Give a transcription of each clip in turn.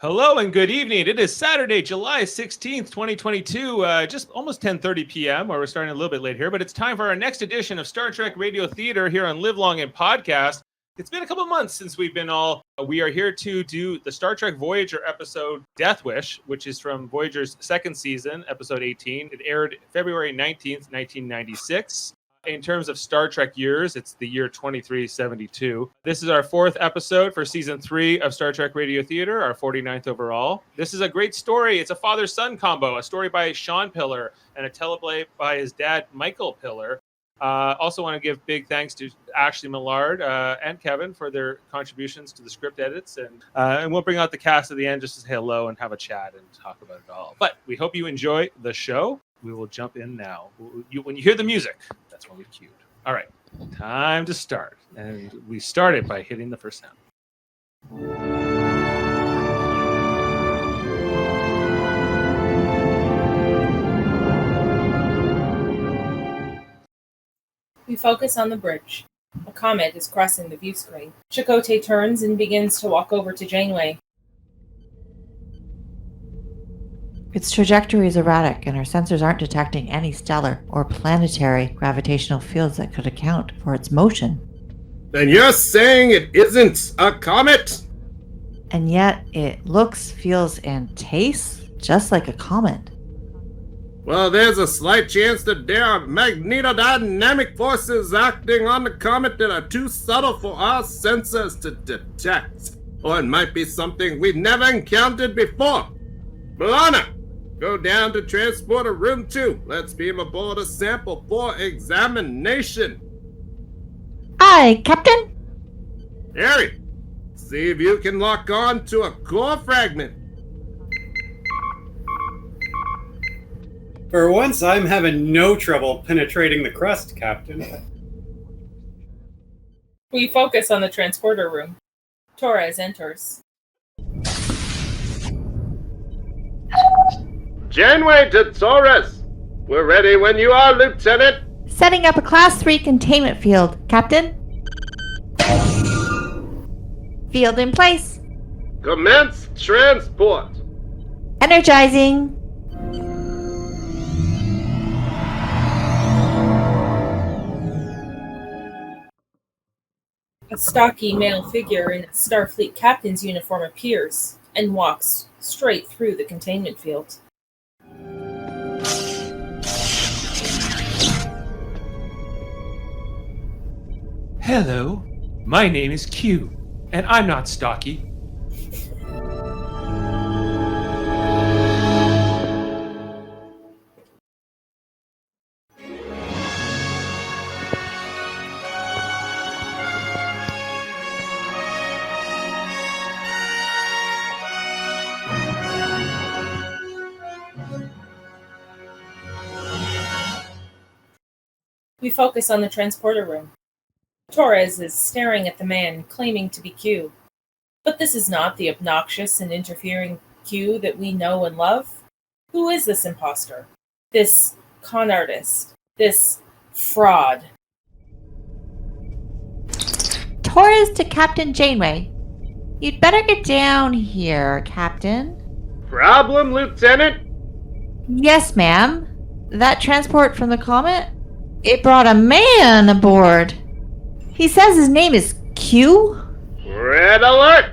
Hello and good evening. It is Saturday, July 16th, 2022, just almost 10:30 p.m., or we're starting a little bit late here, but it's time for our next edition of Star Trek Radio Theater here on Live Long and Podcast. It's been a couple months since we are here to do the Star Trek Voyager episode Death Wish, which is from Voyager's second season, episode 18. It aired February 19th, 1996. In terms of Star Trek years, it's the year 2372. This is our fourth episode for season 3 of Star Trek Radio Theater, our 49th overall. This is a great story. It's a father-son combo, a story by Sean Piller and a teleplay by his dad, Michael Piller. Also want to give big thanks to Ashley Millard and Kevin for their contributions to the script edits. And we'll bring out the cast at the end just to say hello and have a chat and talk about it all. But we hope you enjoy the show. We will jump in now. When you hear the music, that's when we've cued. All right, time to start. And we started by hitting the first sound. We focus on the bridge. A comet is crossing the view screen. Chakotay turns and begins to walk over to Janeway. Its trajectory is erratic, and our sensors aren't detecting any stellar or planetary gravitational fields that could account for its motion. Then you're saying it isn't a comet? And yet it looks, feels, and tastes just like a comet. Well, there's a slight chance that there are magnetodynamic forces acting on the comet that are too subtle for our sensors to detect. Or it might be something we've never encountered before. B'Elanna, go down to Transporter Room 2. Let's beam aboard a sample for examination. Aye, Captain? Harry, see if you can lock on to a core fragment. For once, I'm having no trouble penetrating the crust, Captain. We focus on the transporter room. Torres enters. Janeway to Torres. We're ready when you are, Lieutenant. Setting up a Class 3 containment field, Captain. Field in place. Commence transport. Energizing. A stocky male figure in a Starfleet captain's uniform appears and walks straight through the containment field. Hello, my name is Q, and I'm not stocky. We focus on the transporter room. Torres is staring at the man claiming to be Q. But this is not the obnoxious and interfering Q that we know and love. Who is this imposter? This con artist? This fraud? Torres to Captain Janeway. You'd better get down here, Captain. Problem, Lieutenant? Yes, ma'am. That transport from the comet? It brought a man aboard. He says his name is Q? Red alert!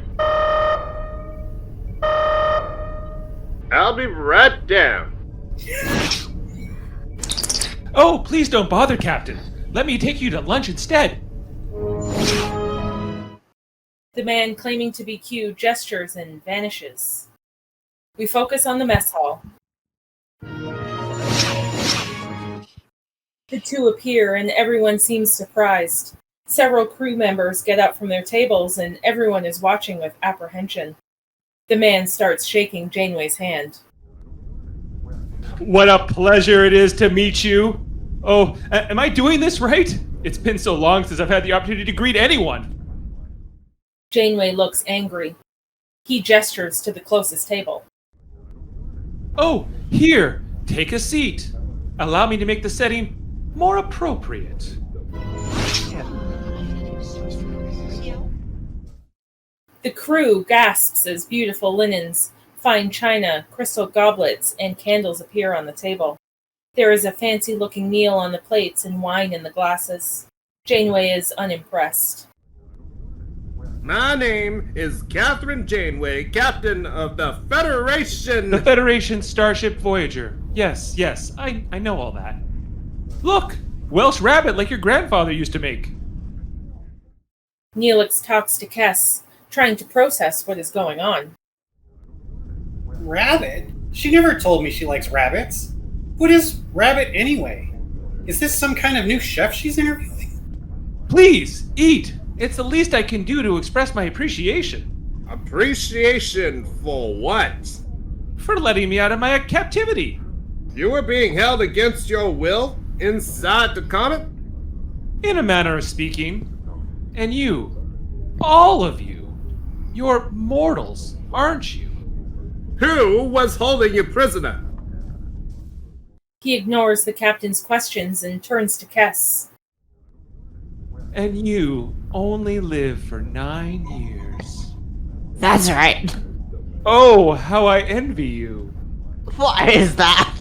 I'll be right down. Oh, please don't bother, Captain. Let me take you to lunch instead. The man claiming to be Q gestures and vanishes. We focus on the mess hall. The two appear and everyone seems surprised. Several crew members get up from their tables and everyone is watching with apprehension. The man starts shaking Janeway's hand. What a pleasure it is to meet you. Oh, am I doing this right? It's been so long since I've had the opportunity to greet anyone. Janeway looks angry. He gestures to the closest table. Oh, here, take a seat. Allow me to make the setting more appropriate. The crew gasps as beautiful linens, fine china, crystal goblets, and candles appear on the table. There is a fancy-looking meal on the plates and wine in the glasses. Janeway is unimpressed. My name is Catherine Janeway, captain of the Federation. The Federation Starship Voyager. Yes, I know all that. Look, Welsh rabbit like your grandfather used to make. Neelix talks to Kess, trying to process what is going on. Rabbit? She never told me she likes rabbits. What is rabbit anyway? Is this some kind of new chef she's interviewing? Please, eat. It's the least I can do to express my appreciation. Appreciation for what? For letting me out of my captivity. You were being held against your will inside the comet? In a manner of speaking. And you, all of you, you're mortals, aren't you? Who was holding you prisoner? He ignores the captain's questions and turns to Kess. And you only live for 9 years. That's right. Oh, how I envy you. Why is that?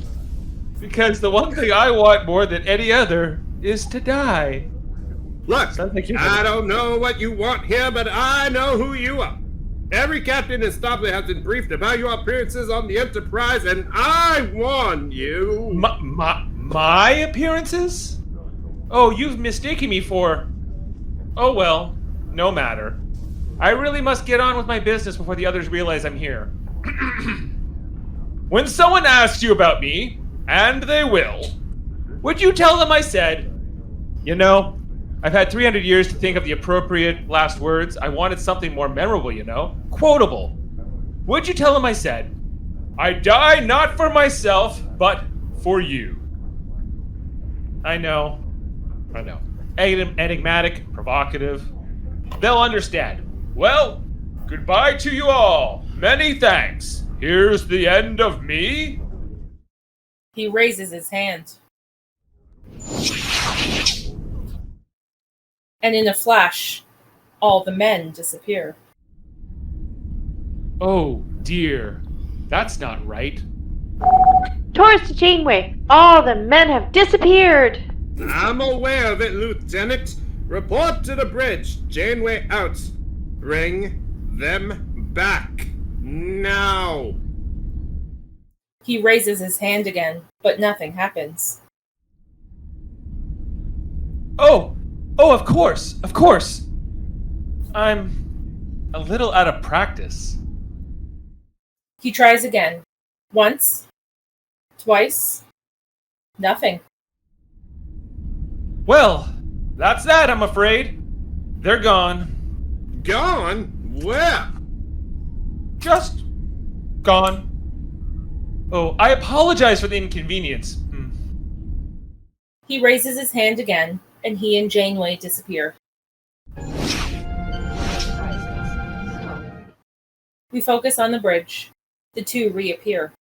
Because the one thing I want more than any other is to die. Look, Sounds like you're I don't know what you want here, but I know who you are. Every captain in Starfleet has been briefed about your appearances on the Enterprise, and I warn you. My appearances? Oh, you've mistaken me for... Oh well, no matter. I really must get on with my business before the others realize I'm here. When someone asks you about me, and they will, would you tell them I said, you know, I've had 300 years to think of the appropriate last words. I wanted something more memorable, you know, quotable. Would you tell them I said, I die not for myself, but for you? I know. Enigmatic, provocative. They'll understand. Well, goodbye to you all. Many thanks. Here's the end of me. He raises his hand. And in a flash, all the men disappear. Oh dear, that's not right. Taurus to Janeway. All the men have disappeared. I'm aware of it, Lieutenant. Report to the bridge. Janeway out. Bring them back. Now. He raises his hand again, but nothing happens. Oh, of course. I'm a little out of practice. He tries again. Once. Twice. Nothing. Well, that's that, I'm afraid. They're gone. Gone? Where? Just gone. Oh, I apologize for the inconvenience. He raises his hand again, and he and Janeway disappear. We focus on the bridge. The two reappear.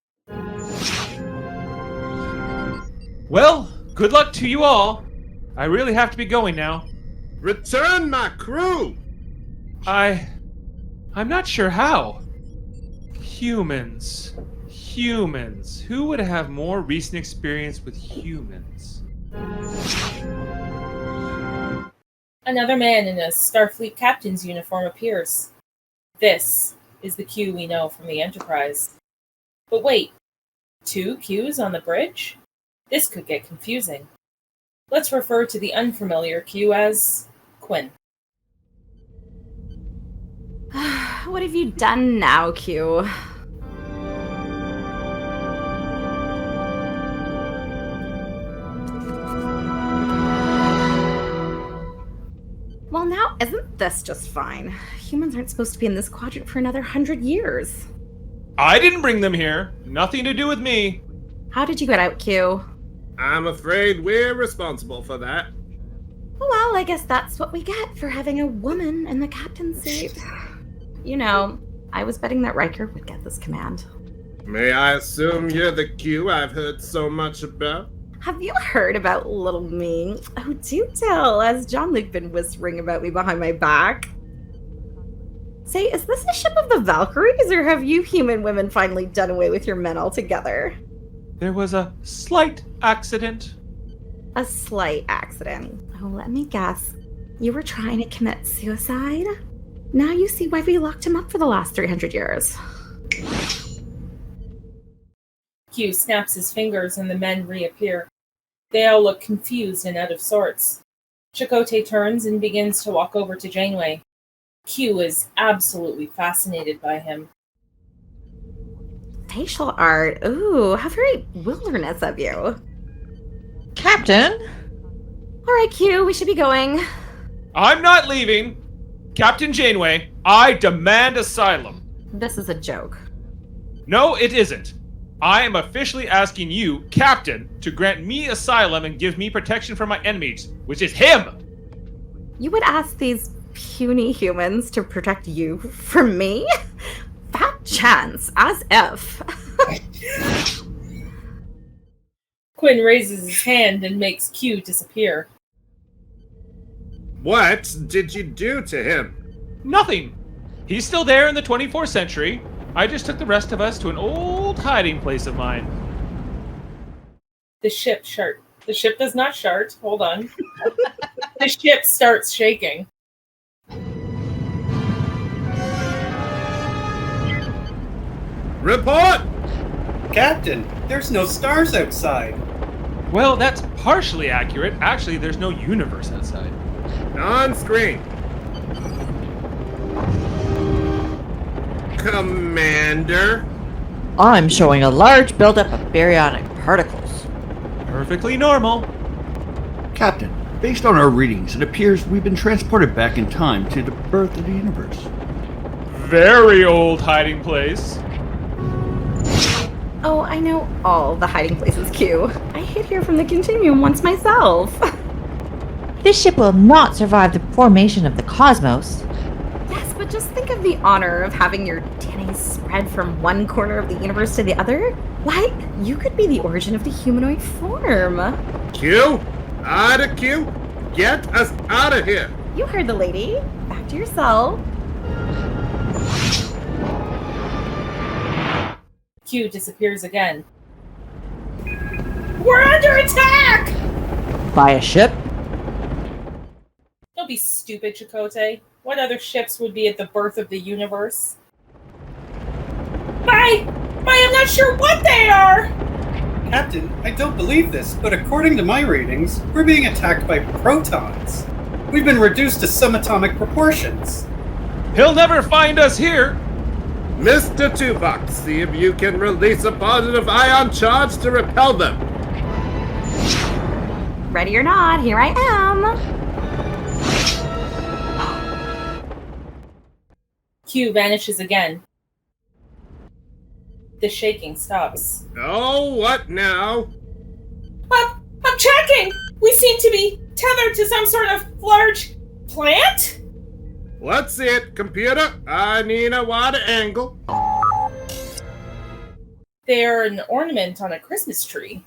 Well, good luck to you all. I really have to be going now. Return my crew! I'm not sure how. Humans. Who would have more recent experience with humans? Another man in a Starfleet captain's uniform appears. This is the Q we know from the Enterprise. But wait, 2 Qs on the bridge? This could get confusing. Let's refer to the unfamiliar Q as Quinn. What have you done now, Q? Well, now, isn't this just fine? Humans aren't supposed to be in this quadrant for another 100 years. I didn't bring them here. Nothing to do with me. How did you get out, Q? I'm afraid we're responsible for that. Well, I guess that's what we get for having a woman in the captain's seat. You know, I was betting that Riker would get this command. May I assume you're the Q I've heard so much about? Have you heard about little me? Oh, do tell. Has Jean-Luc been whispering about me behind my back? Say, is this a ship of the Valkyries, or have you human women finally done away with your men altogether? There was a slight accident. A slight accident. Oh, let me guess. You were trying to commit suicide? Now you see why we locked him up for the last 300 years. Q snaps his fingers and the men reappear. They all look confused and out of sorts. Chakotay turns and begins to walk over to Janeway. Q is absolutely fascinated by him. Facial art. Ooh, how very wilderness of you. Captain? All right, Q, we should be going. I'm not leaving. Captain Janeway, I demand asylum. This is a joke. No, it isn't. I am officially asking you, Captain, to grant me asylum and give me protection from my enemies, which is him! You would ask these puny humans to protect you from me? Fat chance, as if. Quinn raises his hand and makes Q disappear. What did you do to him? Nothing. He's still there in the 24th century. I just took the rest of us to an old hiding place of mine. The ship does not shart. Hold on. The ship starts shaking. Report! Captain, there's no stars outside. Well, that's partially accurate. Actually, there's no universe outside. On screen. Commander. I'm showing a large buildup of baryonic particles. Perfectly normal. Captain, based on our readings, it appears we've been transported back in time to the birth of the universe. Very old hiding place. Oh, I know all the hiding places, Q. I hid here from the Continuum once myself. This ship will not survive the formation of the cosmos. Yes, but just think of the honor of having your DNA spread from one corner of the universe to the other. Why, you could be the origin of the humanoid form. Q? Out of Q? Get us out of here! You heard the lady. Back to your cell. Q disappears again. We're under attack! By a ship? Don't be stupid, Chakotay. What other ships would be at the birth of the universe? I'm not sure what they are! Captain, I don't believe this, but according to my readings, we're being attacked by protons. We've been reduced to subatomic proportions. He'll never find us here. Mr. Tupac, see if you can release a positive ion charge to repel them. Ready or not, here I am. Q vanishes again. The shaking stops. Oh, what now? I'm checking! We seem to be tethered to some sort of large plant? Let's see it, computer. I need a wide angle. They're an ornament on a Christmas tree.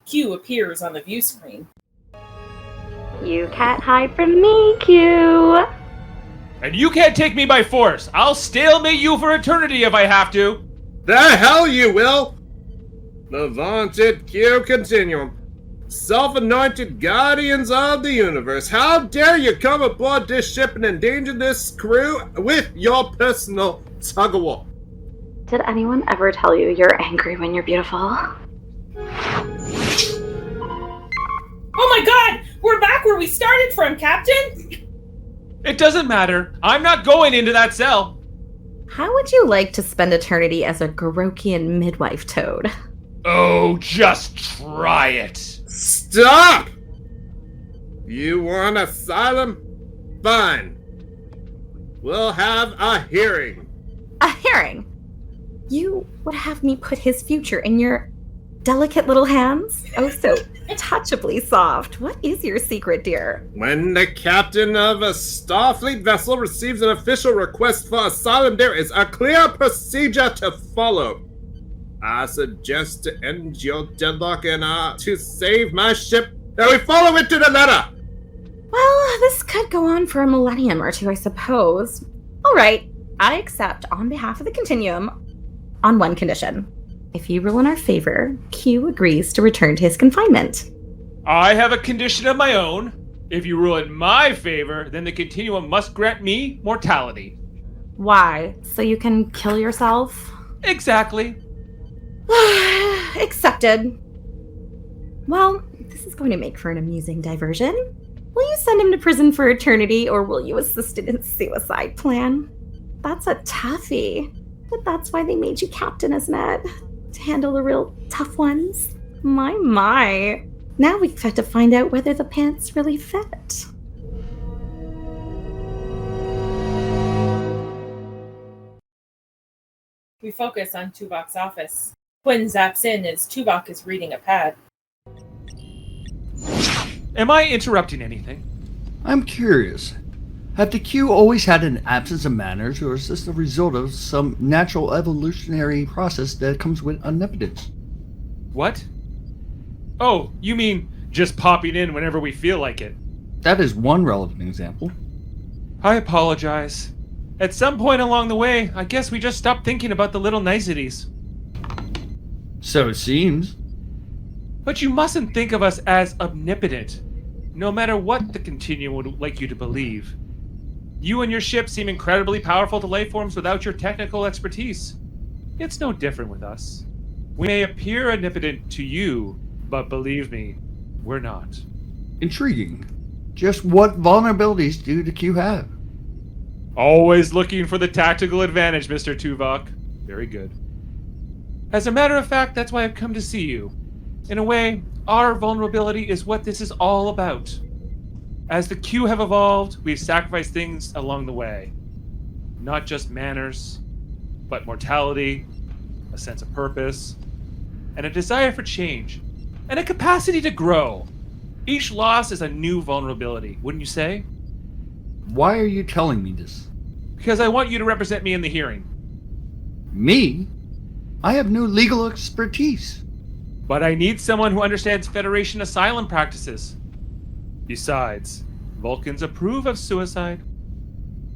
Q appears on the view screen. You can't hide from me, Q. And you can't take me by force. I'll stalemate you for eternity if I have to. The hell you will! The vaunted Q Continuum. Self-anointed guardians of the universe. How dare you come aboard this ship and endanger this crew with your personal tug-of-war? Did anyone ever tell you you're angry when you're beautiful? Oh my god! We're back where we started from, Captain! It doesn't matter. I'm not going into that cell. How would you like to spend eternity as a Gorokian midwife toad? Oh, just try it. Stop! You want asylum? Fine. We'll have a hearing. A hearing? You would have me put his future in your delicate little hands? Oh, so touchably soft. What is your secret, dear? When the captain of a Starfleet vessel receives an official request for asylum, there is a clear procedure to follow. I suggest to end your deadlock and to save my ship, that we follow it to the letter. Well, this could go on for a millennium or two, I suppose. All right, I accept on behalf of the Continuum on one condition. If you rule in our favor, Q agrees to return to his confinement. I have a condition of my own. If you rule in my favor, then the Continuum must grant me mortality. Why? So you can kill yourself? Exactly. Accepted. Well, this is going to make for an amusing diversion. Will you send him to prison for eternity, or will you assist in his suicide plan? That's a toughie. But that's why they made you captain, isn't it? To handle the real tough ones. My. Now we've got to find out whether the pants really fit. We focus on Tuvok's office. Quinn zaps in as Tuvok is reading a pad. Am I interrupting anything? I'm curious. Have the Q always had an absence of manners, or is this the result of some natural evolutionary process that comes with omnipotence? What? Oh, you mean just popping in whenever we feel like it? That is one relevant example. I apologize. At some point along the way, I guess we just stopped thinking about the little niceties. So it seems. But you mustn't think of us as omnipotent, no matter what the Continuum would like you to believe. You and your ship seem incredibly powerful to life forms without your technical expertise. It's no different with us. We may appear omnipotent to you, but believe me, we're not. Intriguing. Just what vulnerabilities do the Q have? Always looking for the tactical advantage, Mr. Tuvok. Very good. As a matter of fact, that's why I've come to see you. In a way, our vulnerability is what this is all about. As the Q have evolved, we've sacrificed things along the way. Not just manners, but mortality, a sense of purpose, and a desire for change, and a capacity to grow. Each loss is a new vulnerability, wouldn't you say? Why are you telling me this? Because I want you to represent me in the hearing. Me? I have no legal expertise. But I need someone who understands Federation asylum practices. Besides, Vulcans approve of suicide.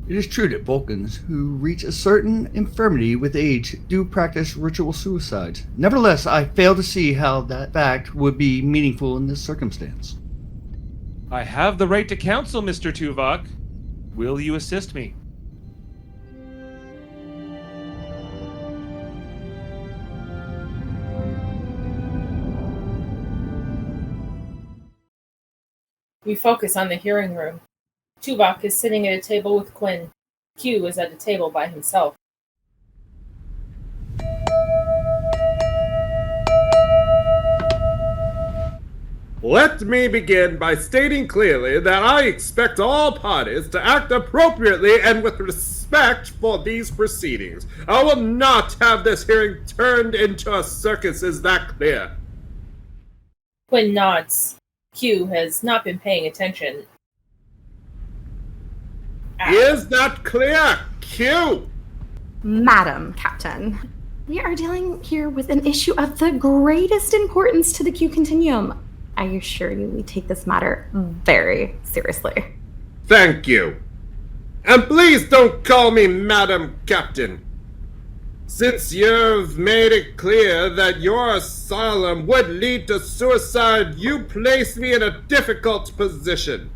It is true that Vulcans who reach a certain infirmity with age do practice ritual suicides. Nevertheless, I fail to see how that fact would be meaningful in this circumstance. I have the right to counsel, Mr. Tuvok. Will you assist me? We focus on the hearing room. Tuvok is sitting at a table with Quinn. Q is at a table by himself. Let me begin by stating clearly that I expect all parties to act appropriately and with respect for these proceedings. I will not have this hearing turned into a circus. Is that clear? Quinn nods. Q has not been paying attention. Is that clear? Q! Madam Captain, we are dealing here with an issue of the greatest importance to the Q Continuum. I assure you we take this matter very seriously. Thank you. And please don't call me Madam Captain. Since you've made it clear that your asylum would lead to suicide, you place me in a difficult position.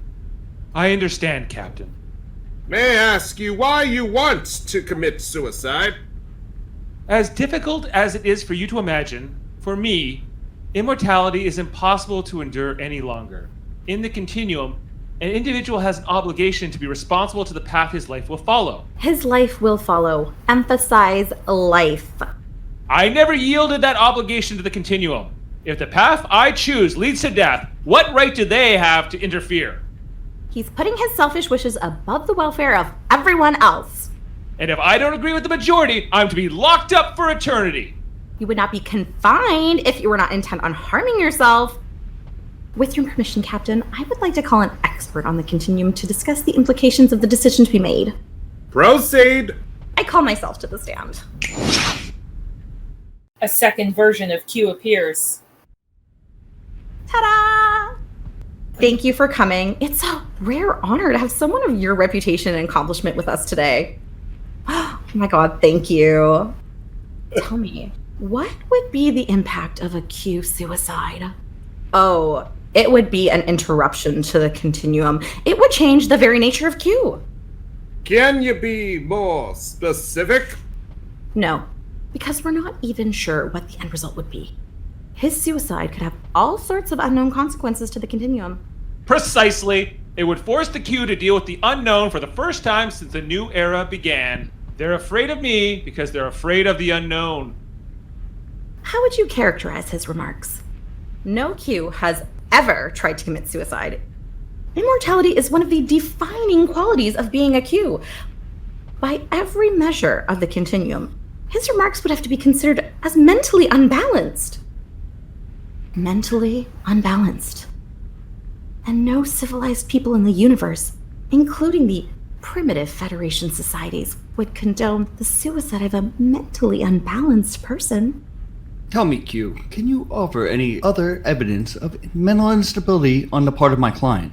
I understand, Captain. May I ask you why you want to commit suicide? As difficult as it is for you to imagine, for me, immortality is impossible to endure any longer. In the Continuum, an individual has an obligation to be responsible to the path his life will follow. His life will follow. Emphasize life. I never yielded that obligation to the Continuum. If the path I choose leads to death, what right do they have to interfere? He's putting his selfish wishes above the welfare of everyone else. And if I don't agree with the majority, I'm to be locked up for eternity. You would not be confined if you were not intent on harming yourself. With your permission, Captain, I would like to call an expert on the Continuum to discuss the implications of the decision to be made. Proceed! I call myself to the stand. A second version of Q appears. Ta-da! Thank you for coming. It's a rare honor to have someone of your reputation and accomplishment with us today. Oh my god, thank you. Tell me, what would be the impact of a Q suicide? Oh, it would be an interruption to the continuum. It would change the very nature of Q. Can you be more specific? No, because we're not even sure what the end result would be. His suicide could have all sorts of unknown consequences to the continuum. Precisely. It would force the Q to deal with the unknown for the first time since the new era began. They're afraid of me because they're afraid of the unknown. How would you characterize his remarks? No Q has ever tried to commit suicide. Immortality is one of the defining qualities of being a Q. By every measure of the continuum, his remarks would have to be considered as mentally unbalanced. Mentally unbalanced. And no civilized people in the universe, including the primitive Federation societies, would condone the suicide of a mentally unbalanced person. Tell me, Q, can you offer any other evidence of mental instability on the part of my client?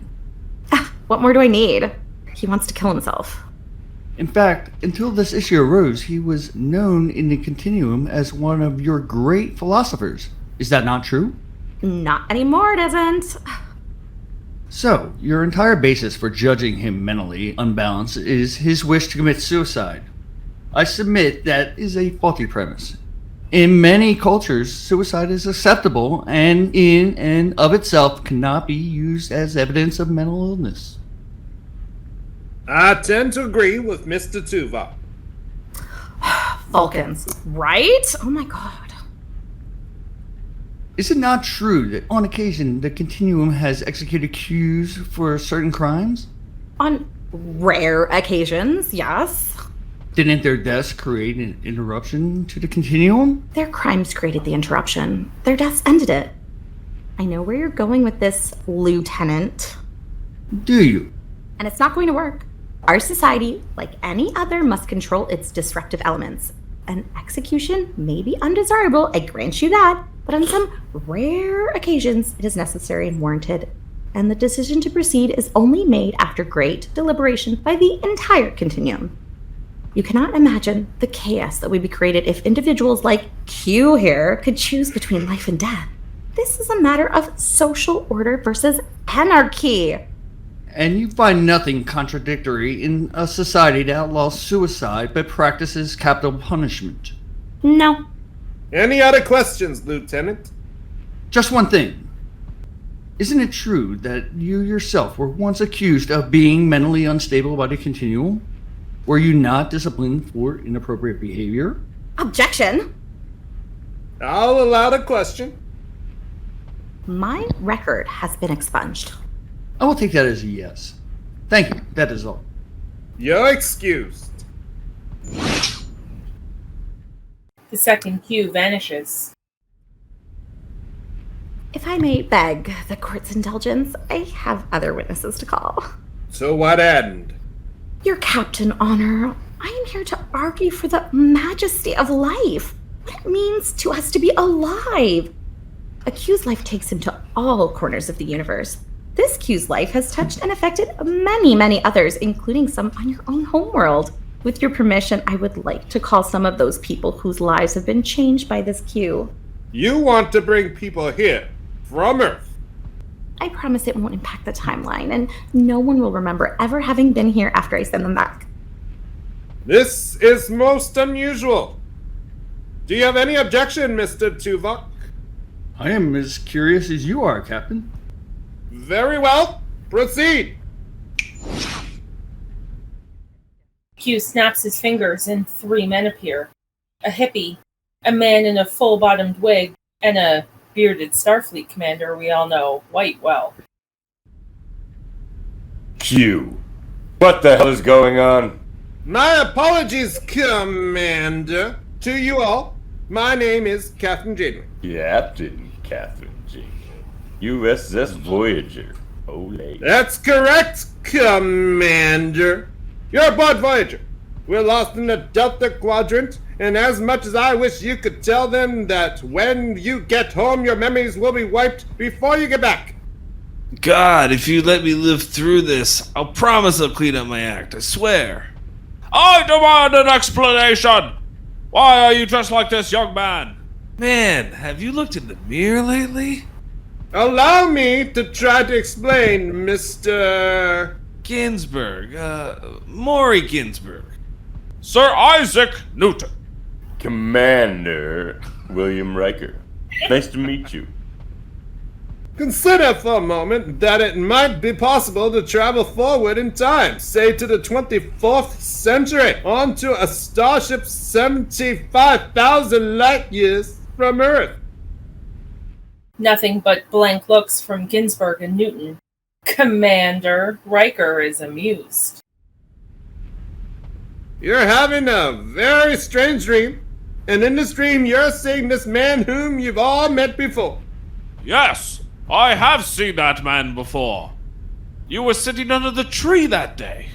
What more do I need? He wants to kill himself. In fact, until this issue arose, he was known in the Continuum as one of your great philosophers. Is that not true? Not anymore, it isn't. So, your entire basis for judging him mentally unbalanced is his wish to commit suicide. I submit that is a faulty premise. In many cultures, suicide is acceptable and in and of itself cannot be used as evidence of mental illness. I tend to agree with Mr. Tuvok. Vulcans, right? Oh my god. Is it not true that on occasion the Continuum has executed Qs for certain crimes? On rare occasions, yes. Didn't their deaths create an interruption to the Continuum? Their crimes created the interruption. Their deaths ended it. I know where you're going with this, Lieutenant. Do you? And it's not going to work. Our society, like any other, must control its disruptive elements. An execution may be undesirable, I grant you that, but on some rare occasions it is necessary and warranted. And the decision to proceed is only made after great deliberation by the entire Continuum. You cannot imagine the chaos that would be created if individuals like Q here could choose between life and death. This is a matter of social order versus anarchy. And you find nothing contradictory in a society that outlaws suicide but practices capital punishment. No. Any other questions, Lieutenant? Just one thing. Isn't it true that you yourself were once accused of being mentally unstable by the Continuum? Were you not disciplined for inappropriate behavior? Objection! I'll allow the question. My record has been expunged. I will take that as a yes. Thank you, that is all. You're excused. The second Q vanishes. If I may beg the court's indulgence, I have other witnesses to call. To what end? Your Captain Honor, I am here to argue for the majesty of life. What it means to us to be alive. A Q's life takes him to all corners of the universe. This Q's life has touched and affected many, many others, including some on your own homeworld. With your permission, I would like to call some of those people whose lives have been changed by this Q. You want to bring people here, from Earth. I promise it won't impact the timeline, and no one will remember ever having been here after I send them back. This is most unusual. Do you have any objection, Mr. Tuvok? I am as curious as you are, Captain. Very well. Proceed. Q snaps his fingers and 3 men appear. A hippie, a man in a full-bottomed wig, and a bearded Starfleet commander we all know quite well. Q. What the hell is going on? My apologies, Commander. To you all, my name is Captain Janeway. Captain Catherine Janeway. USS Voyager. Olay. That's correct, Commander. You're aboard Voyager. We're lost in the Delta Quadrant, and as much as I wish you could tell them that when you get home your memories will be wiped before you get back. God, if you let me live through this, I'll promise I'll clean up my act, I swear. I demand an explanation! Why are you dressed like this, young man? Man, have you looked in the mirror lately? Allow me to try to explain, Mr. Ginsburg, Maury Ginsburg. Sir Isaac Newton. Commander William Riker. Nice to meet you. Consider for a moment that it might be possible to travel forward in time, say to the 24th century, onto a starship 75,000 light years from Earth. Nothing but blank looks from Ginsburg and Newton. Commander Riker is amused. You're having a very strange dream, and in this dream you're seeing this man whom you've all met before. Yes, I have seen that man before. You were sitting under the tree that day.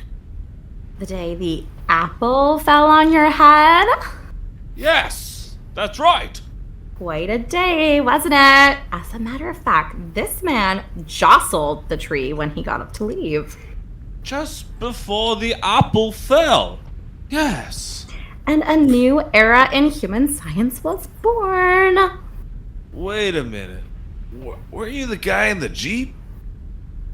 The day the apple fell on your head? Yes, that's right. Quite a day, wasn't it? As a matter of fact, this man jostled the tree when he got up to leave. Just before the apple fell. Yes. And a new era in human science was born. Wait a minute. Were you the guy in the Jeep?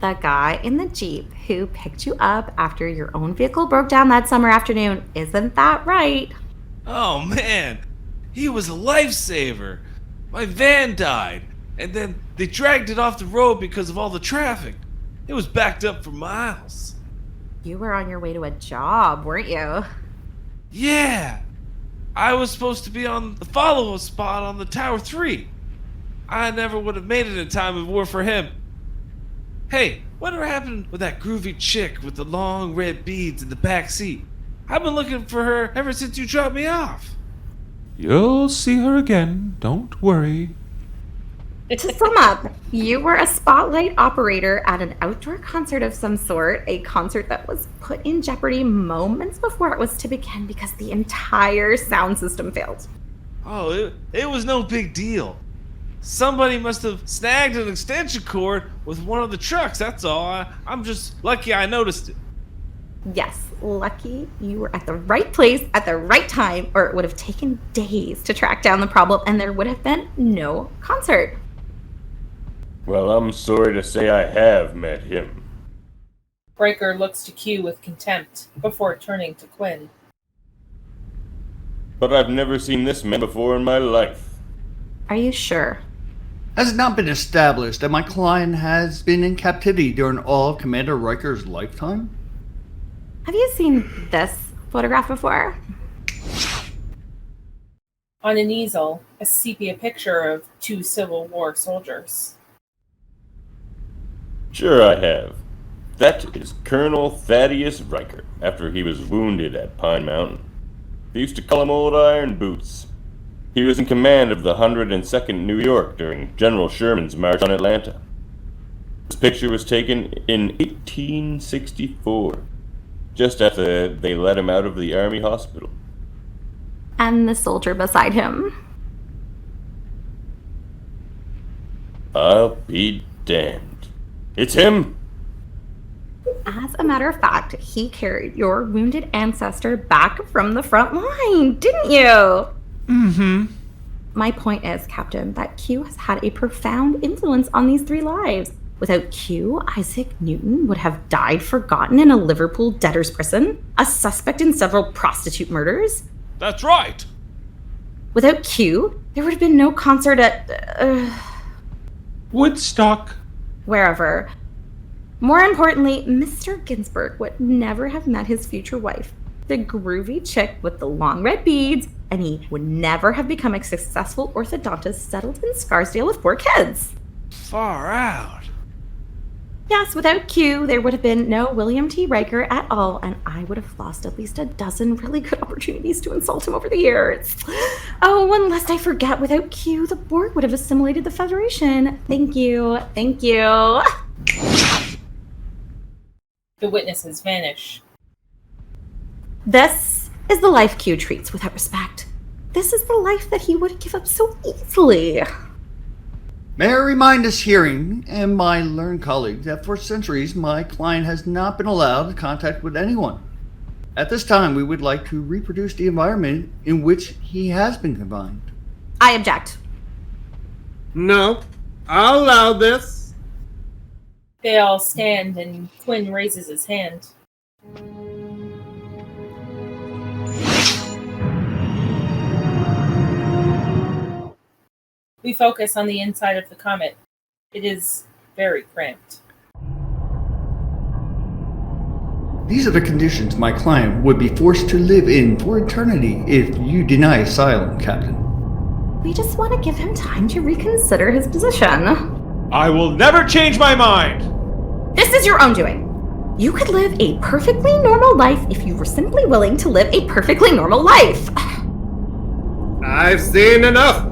The guy in the Jeep who picked you up after your own vehicle broke down that summer afternoon. Isn't that right? Oh man, he was a lifesaver. My van died, and then they dragged it off the road because of all the traffic. It was backed up for miles. You were on your way to a job, weren't you? Yeah, I was supposed to be on the follow-up spot on the Tower 3. I never would have made it in time if it weren't for him. Hey, whatever happened with that groovy chick with the long red beads in the back seat? I've been looking for her ever since you dropped me off. You'll see her again. Don't worry. To sum up, you were a spotlight operator at an outdoor concert of some sort, a concert that was put in jeopardy moments before it was to begin because the entire sound system failed. Oh, it was no big deal. Somebody must have snagged an extension cord with one of the trucks, that's all. I'm just lucky I noticed it. Yes, lucky you were at the right place at the right time, or it would have taken days to track down the problem and there would have been no concert. Well, I'm sorry to say I have met him. Riker looks to Q with contempt before turning to Quinn. But I've never seen this man before in my life. Are you sure? Has it not been established that my client has been in captivity during all Commander Riker's lifetime? Have you seen this photograph before? On an easel, a sepia picture of two Civil War soldiers. Sure I have. That is Colonel Thaddeus Riker, after he was wounded at Pine Mountain. They used to call him Old Iron Boots. He was in command of the 102nd New York during General Sherman's march on Atlanta. This picture was taken in 1864, just after they let him out of the Army hospital. And the soldier beside him. I'll be damned. It's him! As a matter of fact, he carried your wounded ancestor back from the front line, didn't you? Mm-hmm. My point is, Captain, that Q has had a profound influence on these three lives. Without Q, Isaac Newton would have died forgotten in a Liverpool debtor's prison, a suspect in several prostitute murders. That's right. Without Q, there would have been no concert at... Woodstock. wherever. More importantly, Mr. Ginsburg would never have met his future wife, the groovy chick with the long red beads, and he would never have become a successful orthodontist settled in Scarsdale with 4 kids. Far out. Yes, without Q, there would have been no William T. Riker at all, and I would have lost at least a dozen really good opportunities to insult him over the years. Oh, and lest I forget, without Q, the Borg would have assimilated the Federation. Thank you. Thank you. The witnesses vanish. This is the life Q treats without respect. This is the life that he would give up so easily. May I remind this hearing and my learned colleague that for centuries my client has not been allowed contact with anyone. At this time, we would like to reproduce the environment in which he has been confined. I object. No, I'll allow this. They all stand and Quinn raises his hand. We focus on the inside of the comet. It is very cramped. These are the conditions my client would be forced to live in for eternity if you deny asylum, Captain. We just want to give him time to reconsider his position. I will never change my mind! This is your own doing. You could live a perfectly normal life if you were simply willing to live a perfectly normal life. I've seen enough.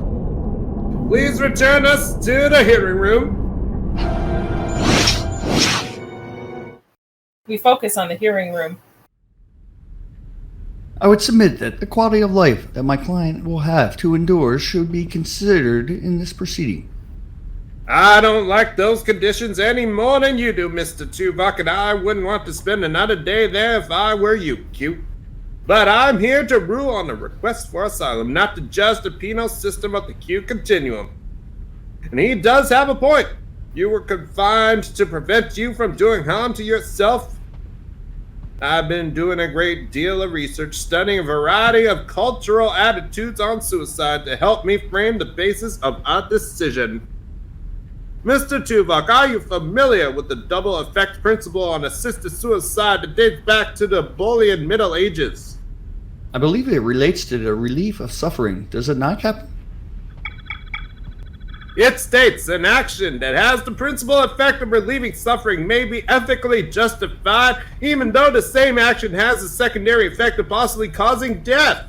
Please return us to the hearing room. We focus on the hearing room. I would submit that the quality of life that my client will have to endure should be considered in this proceeding. I don't like those conditions any more than you do, Mr. Tuvok, and I wouldn't want to spend another day there if I were you, Q. But I'm here to rule on the request for asylum, not to judge the penal system of the Q continuum. And he does have a point. You were confined to prevent you from doing harm to yourself. I've been doing a great deal of research, studying a variety of cultural attitudes on suicide to help me frame the basis of our decision. Mr. Tuvok, are you familiar with the double effect principle on assisted suicide that dates back to the Boolean Middle Ages? I believe it relates to the relief of suffering, does it not, Captain? It states an action that has the principal effect of relieving suffering may be ethically justified, even though the same action has a secondary effect of possibly causing death.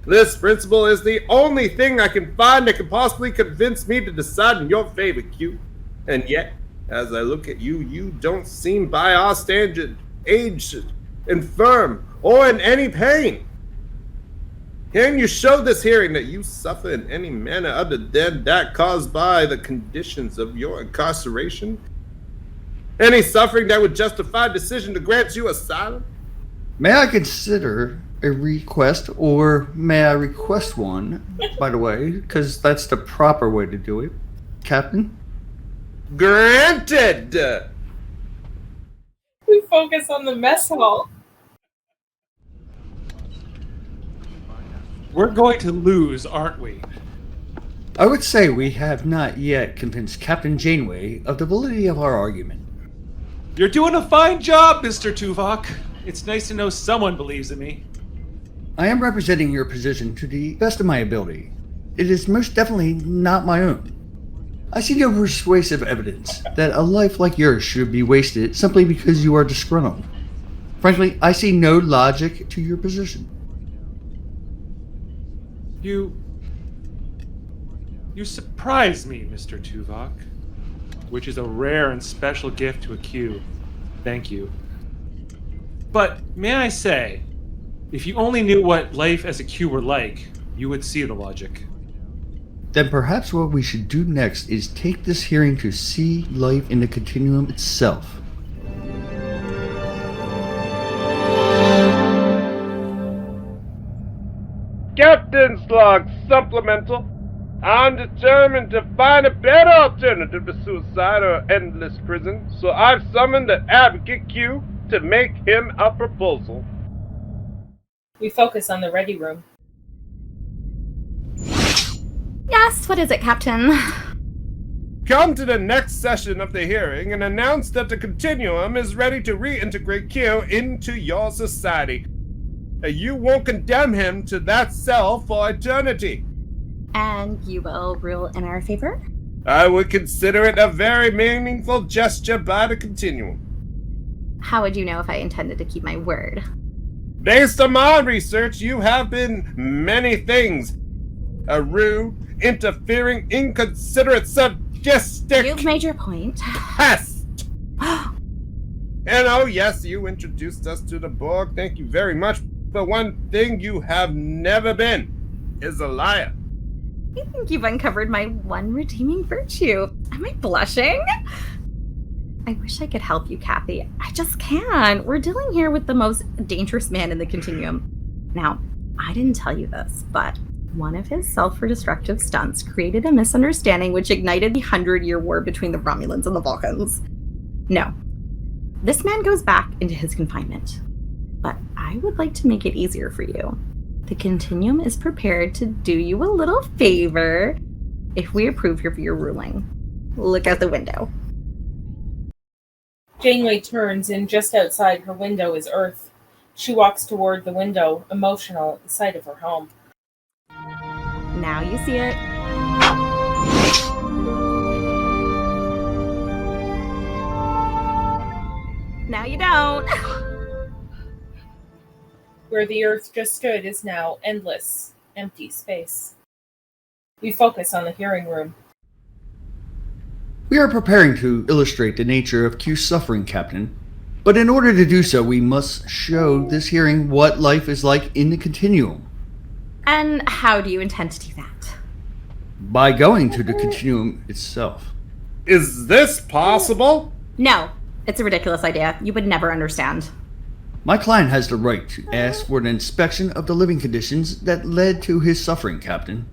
This principle is the only thing I can find that can possibly convince me to decide in your favor, Q. And yet, as I look at you, you don't seem by our standard aged, infirm, or in any pain. Can you show this hearing that you suffer in any manner other than that caused by the conditions of your incarceration? Any suffering that would justify a decision to grant you asylum? May I consider a request, or may I request one, by the way, because that's the proper way to do it, Captain? Granted! We focus on the mess hall. We're going to lose, aren't we? I would say we have not yet convinced Captain Janeway of the validity of our argument. You're doing a fine job, Mr. Tuvok. It's nice to know someone believes in me. I am representing your position to the best of my ability. It is most definitely not my own. I see no persuasive evidence that a life like yours should be wasted simply because you are disgruntled. Frankly, I see no logic to your position. You surprise me, Mr. Tuvok, which is a rare and special gift to a Q. Thank you. But may I say, if you only knew what life as a Q were like, you would see the logic. Then perhaps what we should do next is take this hearing to see life in the continuum itself. Captain's log supplemental. I'm determined to find a better alternative to suicide or endless prison, so I've summoned the Advocate Q to make him a proposal. We focus on the ready room. Yes, what is it, Captain? Come to the next session of the hearing and announce that the Continuum is ready to reintegrate Q into your society. You won't condemn him to that cell for eternity. And you will rule in our favor? I would consider it a very meaningful gesture by the Continuum. How would you know if I intended to keep my word? Based on my research, you have been many things. A rude, interfering, inconsiderate, suggestive You've made your point. pest. And oh yes, you introduced us to the Borg. Thank you very much. But one thing you have never been is a liar. I think you've uncovered my one redeeming virtue. Am I blushing? I wish I could help you, Kathy. I just can't. We're dealing here with the most dangerous man in the continuum. Now, I didn't tell you this, but one of his self-destructive stunts created a misunderstanding which ignited the 100-year war between the Romulans and the Vulcans. No. This man goes back into his confinement. But I would like to make it easier for you. The Continuum is prepared to do you a little favor if we approve of your ruling. Look out the window. Janeway turns, and just outside her window is Earth. She walks toward the window, emotional at the sight of her home. Now you see it. Now you don't. Where the Earth just stood is now endless, empty space. We focus on the hearing room. We are preparing to illustrate the nature of Q's suffering, Captain. But in order to do so, we must show this hearing what life is like in the Continuum. And how do you intend to do that? By going to the Continuum itself. Is this possible? No, it's a ridiculous idea. You would never understand. My client has the right to ask for an inspection of the living conditions that led to his suffering, Captain.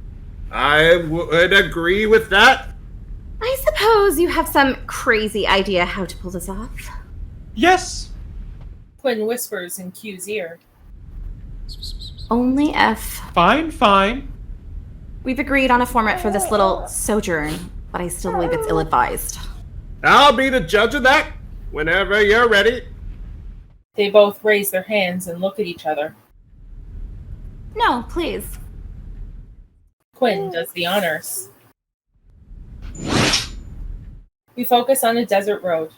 I would agree with that. I suppose you have some crazy idea how to pull this off. Yes. Quinn whispers in Q's ear. Only if Fine. we've agreed on a format for this little sojourn, but I still believe it's ill-advised. I'll be the judge of that whenever you're ready. They both raise their hands and look at each other. No, please. Quinn does the honors. We focus on a desert road.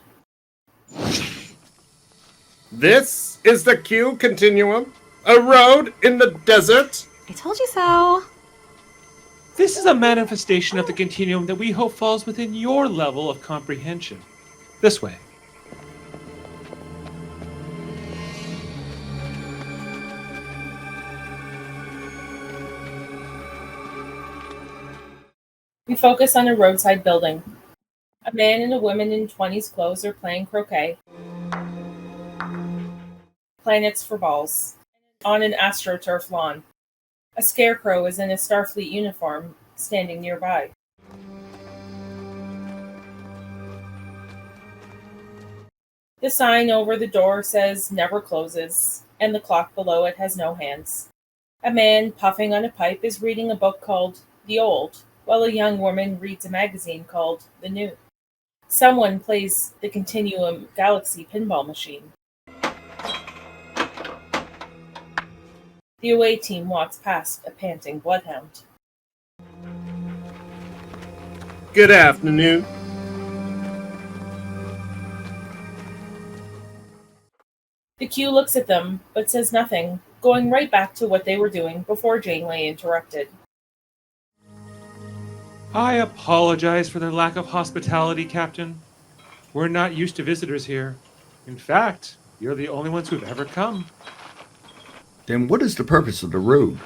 This is the Q Continuum, a road in the desert. I told you so. This is a manifestation of the continuum that we hope falls within your level of comprehension. This way. We focus on a roadside building. A man and a woman in 20s clothes are playing croquet. Planets for balls. On an AstroTurf lawn. A scarecrow is in a Starfleet uniform, standing nearby. The sign over the door says never closes, and the clock below it has no hands. A man puffing on a pipe is reading a book called The Old, while a young woman reads a magazine called The New. Someone plays the Continuum Galaxy pinball machine. The away team walks past a panting bloodhound. Good afternoon. The Q looks at them, but says nothing, going right back to what they were doing before Janeway interrupted. I apologize for the lack of hospitality, Captain. We're not used to visitors here. In fact, you're the only ones who've ever come. Then what is the purpose of the road?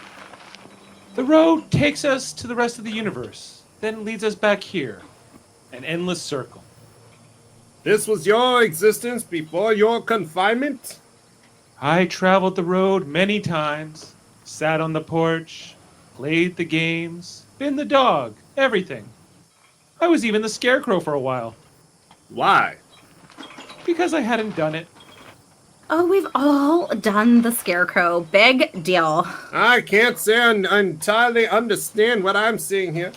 The road takes us to the rest of the universe, then leads us back here. An endless circle. This was your existence before your confinement? I traveled the road many times, sat on the porch, played the games, been the dog, everything. I was even the scarecrow for a while. Why? Because I hadn't done it. Oh, we've all done the scarecrow. Big deal. I can't say I entirely understand what I'm seeing here,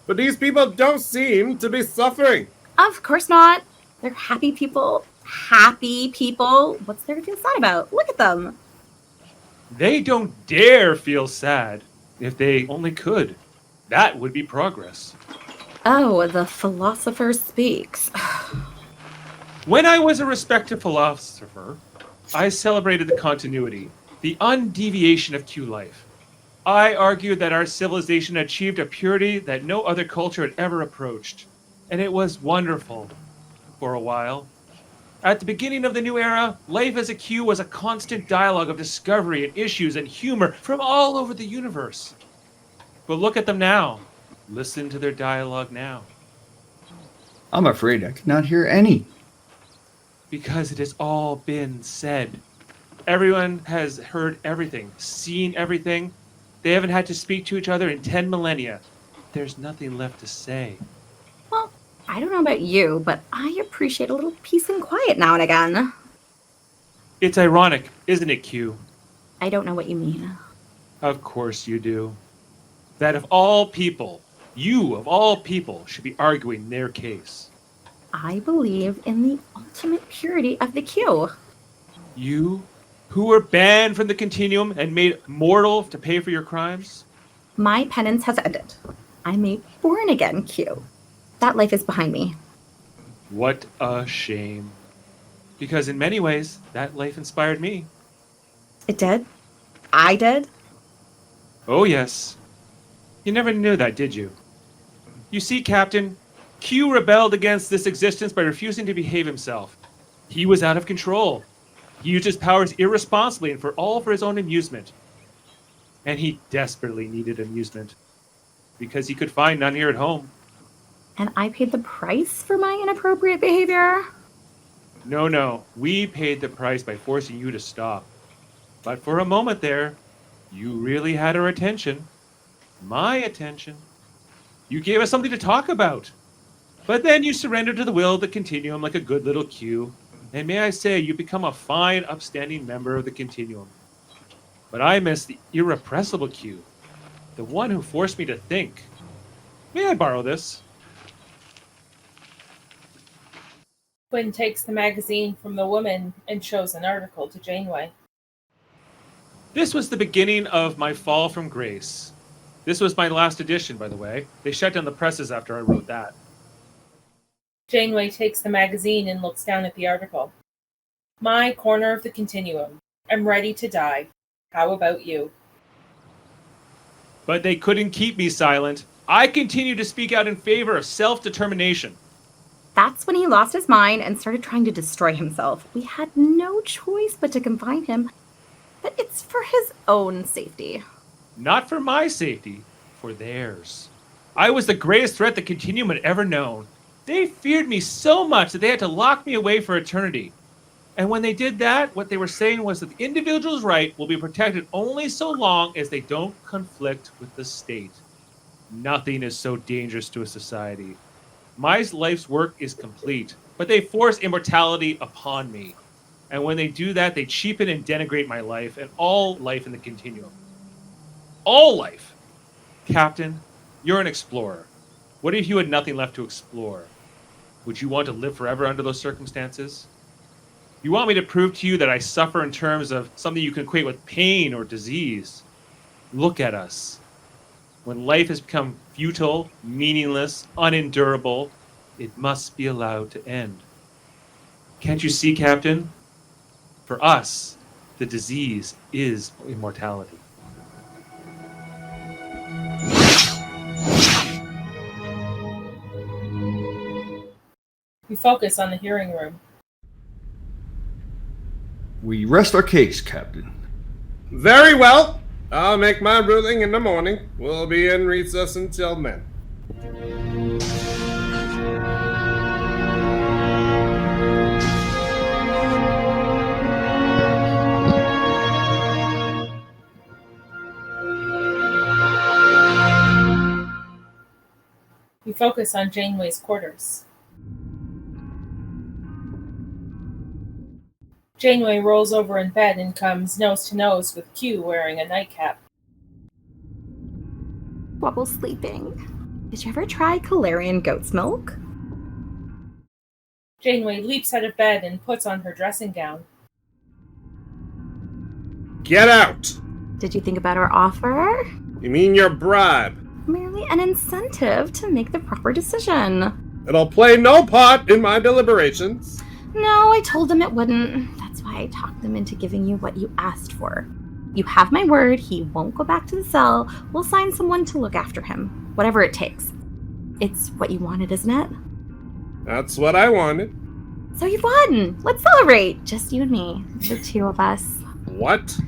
but these people don't seem to be suffering. Of course not. They're happy people. Happy people. What's there to feel sad about? Look at them. They don't dare feel sad. If they only could, that would be progress. Oh, the philosopher speaks. When I was a respected philosopher, I celebrated the continuity, the undeviation of Q life. I argued that our civilization achieved a purity that no other culture had ever approached, and it was wonderful for a while. At the beginning of the new era, life as a Q was a constant dialogue of discovery and issues and humor from all over the universe. But look at them now. Listen to their dialogue now. I'm afraid I cannot hear any. Because it has all been said. Everyone has heard everything, seen everything. They haven't had to speak to each other in 10 millennia. There's nothing left to say. Well, I don't know about you, but I appreciate a little peace and quiet now and again. It's ironic, isn't it, Q? I don't know what you mean. Of course you do. That of all people, you of all people should be arguing their case. I believe in the ultimate purity of the Q. You, who were banned from the Continuum and made mortal to pay for your crimes? My penance has ended. I'm a born-again Q. That life is behind me. What a shame. Because in many ways, that life inspired me. It did? I did? Oh yes. You never knew that, did you? You see, Captain, Q rebelled against this existence by refusing to behave himself. He was out of control. He used his powers irresponsibly and for his own amusement. And he desperately needed amusement. Because he could find none here at home. And I paid the price for my inappropriate behavior? No. We paid the price by forcing you to stop. But for a moment there, you really had our attention. My attention. You gave us something to talk about. But then you surrendered to the will of the Continuum like a good little Q. And may I say, you become a fine, upstanding member of the Continuum. But I miss the irrepressible Q. The one who forced me to think. May I borrow this? Quinn takes the magazine from the woman and shows an article to Janeway. This was the beginning of my fall from grace. This was my last edition, by the way. They shut down the presses after I wrote that. Janeway takes the magazine and looks down at the article. My corner of the Continuum. I'm ready to die. How about you? But they couldn't keep me silent. I continued to speak out in favor of self-determination. That's when he lost his mind and started trying to destroy himself. We had no choice but to confine him. But it's for his own safety. Not for my safety, for theirs. I was the greatest threat the Continuum had ever known. They feared me so much that they had to lock me away for eternity. And when they did that, what they were saying was that the individual's right will be protected only so long as they don't conflict with the state. Nothing is so dangerous to a society. My life's work is complete, but they force immortality upon me. And when they do that, they cheapen and denigrate my life and all life in the Continuum. All life! Captain, you're an explorer. What if you had nothing left to explore? Would you want to live forever under those circumstances? You want me to prove to you that I suffer in terms of something you can equate with pain or disease? Look at us. When life has become futile, meaningless, unendurable, it must be allowed to end. Can't you see, Captain? For us, the disease is immortality. We focus on the hearing room. We rest our case, Captain. Very well. I'll make my ruling in the morning. We'll be in recess until then. We focus on Janeway's quarters. Janeway rolls over in bed and comes nose to nose with Q wearing a nightcap. Wobble sleeping. Did you ever try Calarian goat's milk? Janeway leaps out of bed and puts on her dressing gown. Get out! Did you think about our offer? You mean your bribe? Merely an incentive to make the proper decision. It'll play no part in my deliberations. No, I told him it wouldn't. That's why I talked them into giving you what you asked for. You have my word, he won't go back to the cell. We'll sign someone to look after him. Whatever it takes. It's what you wanted, isn't it? That's what I wanted. So you've won! Let's celebrate! Just you and me. The two of us. What?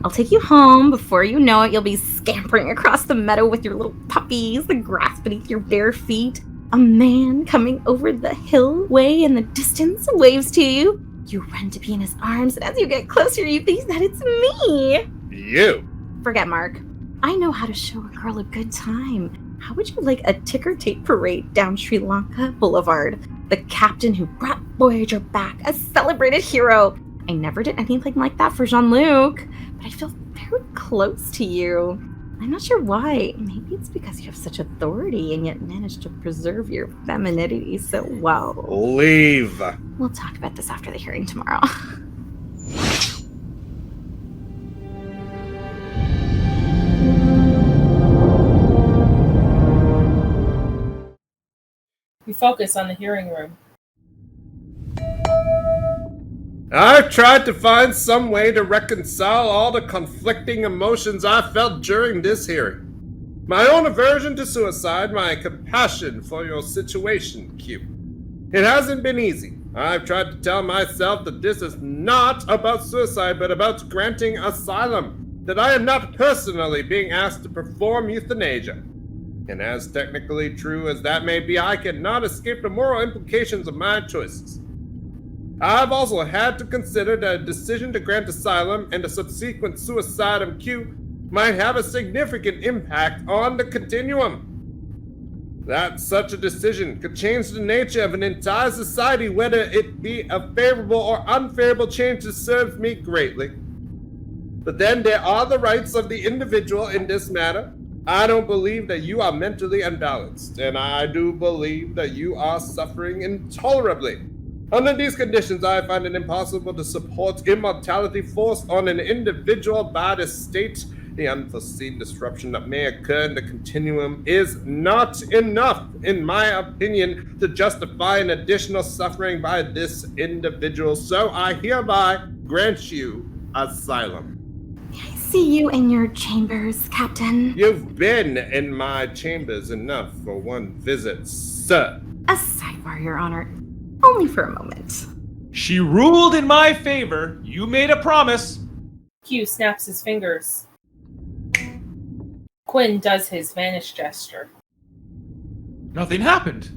I'll take you home. Before you know it, you'll be scampering across the meadow with your little puppies, the grass beneath your bare feet. A man coming over the hill way in the distance waves to you. You run to be in his arms, and as you get closer, you think that it's me. You? Forget Mark. I know how to show a girl a good time. How would you like a ticker tape parade down Sri Lanka Boulevard? The captain who brought Voyager back, a celebrated hero. I never did anything like that for Jean-Luc, but I feel very close to you. I'm not sure why. Maybe it's because you have such authority and yet managed to preserve your femininity so well. Leave. We'll talk about this after the hearing tomorrow. We focus on the hearing room. I've tried to find some way to reconcile all the conflicting emotions I felt during this hearing. My own aversion to suicide, my compassion for your situation, Q. It hasn't been easy. I've tried to tell myself that this is not about suicide, but about granting asylum. That I am not personally being asked to perform euthanasia. And as technically true as that may be, I cannot escape the moral implications of my choices. I've also had to consider that a decision to grant asylum and the subsequent suicide of Q might have a significant impact on the continuum. That such a decision could change the nature of an entire society, whether it be a favorable or unfavorable change that serves me greatly. But then there are the rights of the individual in this matter. I don't believe that you are mentally unbalanced, and I do believe that you are suffering intolerably. Under these conditions, I find it impossible to support immortality forced on an individual by the state. The unforeseen disruption that may occur in the continuum is not enough, in my opinion, to justify an additional suffering by this individual. So I hereby grant you asylum. I see you in your chambers, Captain. You've been in my chambers enough for one visit, sir. A sidebar, Your Honor. Only for a moment. She ruled in my favor. You made a promise. Q snaps his fingers. Quinn does his vanish gesture. Nothing happened.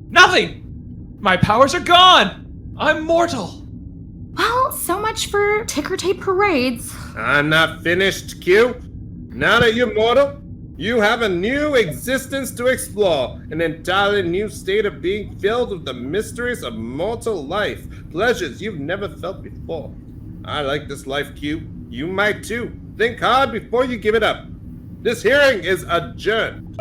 Nothing! My powers are gone! I'm mortal! Well, so much for ticker tape parades. I'm not finished, Q. Now that you're mortal, you have a new existence to explore, an entirely new state of being filled with the mysteries of mortal life, pleasures you've never felt before. I like this life, Q. You might too. Think hard before you give it up. This hearing is adjourned.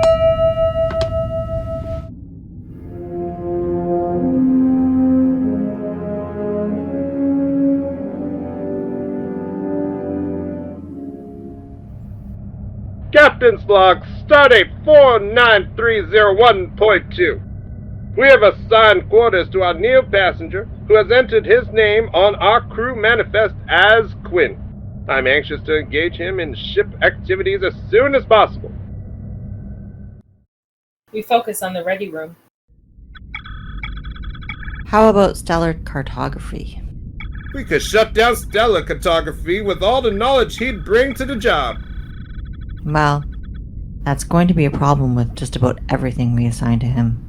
Captain's log, stardate 49301.2. We have assigned quarters to our new passenger, who has entered his name on our crew manifest as Quinn. I'm anxious to engage him in ship activities as soon as possible. We focus on the ready room. How about stellar cartography? We could shut down stellar cartography with all the knowledge he'd bring to the job. Well, that's going to be a problem with just about everything we assign to him.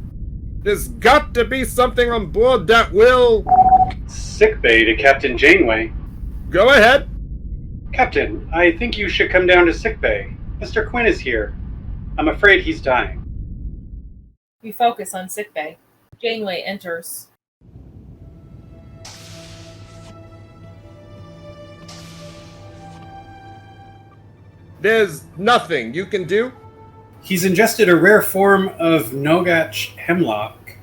There's got to be something on board that will... Sickbay to Captain Janeway. Go ahead. Captain, I think you should come down to sickbay. Mr. Quinn is here. I'm afraid he's dying. We focus on sickbay. Janeway enters. There's nothing you can do? He's ingested a rare form of Nogach hemlock.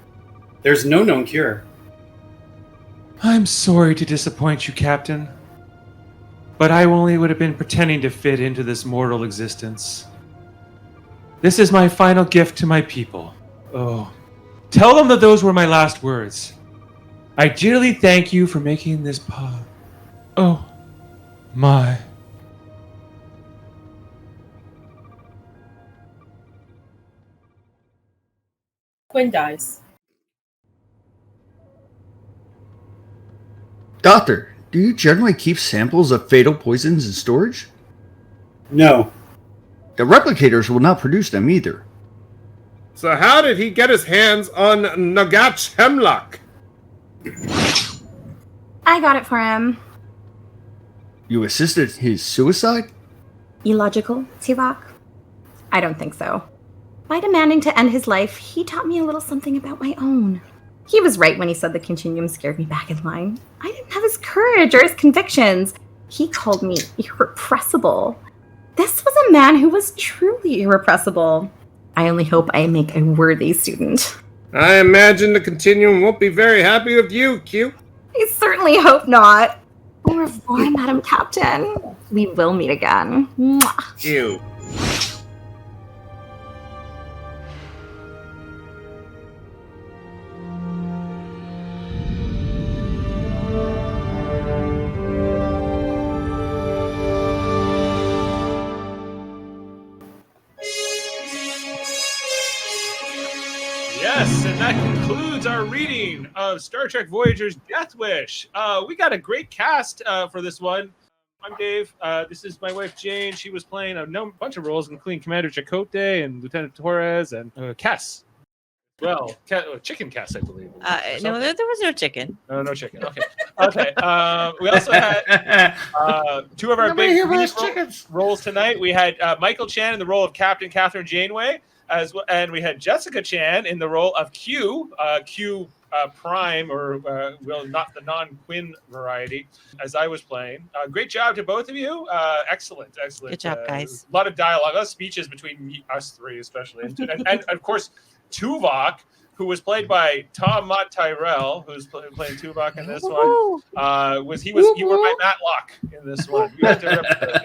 There's no known cure. I'm sorry to disappoint you, Captain. But I only would have been pretending to fit into this mortal existence. This is my final gift to my people. Oh, tell them that those were my last words. I dearly thank you for making this Oh, my. Quinn dies. Doctor, do you generally keep samples of fatal poisons in storage? No. The replicators will not produce them either. So how did he get his hands on Nagash Hemlock? I got it for him. You assisted his suicide? Illogical, Tuvok? I don't think so. By demanding to end his life, he taught me a little something about my own. He was right when he said the continuum scared me back in line. I didn't have his courage or his convictions. He called me irrepressible. This was a man who was truly irrepressible. I only hope I make a worthy student. I imagine the Continuum won't be very happy with you, Q. I certainly hope not. Au revoir, Madam Captain. We will meet again. Mwah. Ew. Yes, and that concludes our reading of Star Trek Voyager's Death Wish. We got a great cast for this one. I'm Dave. This is my wife Jane. She was playing a bunch of roles, including Commander Chakotay and Lieutenant Torres and Cass. Well, Chicken Cass, I believe. No, there was no chicken. Oh, no chicken. Okay. Okay. We also had two of our big roles tonight. We had Michael Chan in the role of Captain Catherine Janeway, and we had Jessica Chan in the role of Q, Prime, or well, not the non-Quinn variety, as I was playing. Great job to both of you. Excellent. Good job, guys. A lot of dialogue, a lot of speeches between us three, especially, and of course, Tuvok, who was played by Tom Mott Tyrell, who's playing Tuvok in this one. You were my Matlock in this one. You had to represent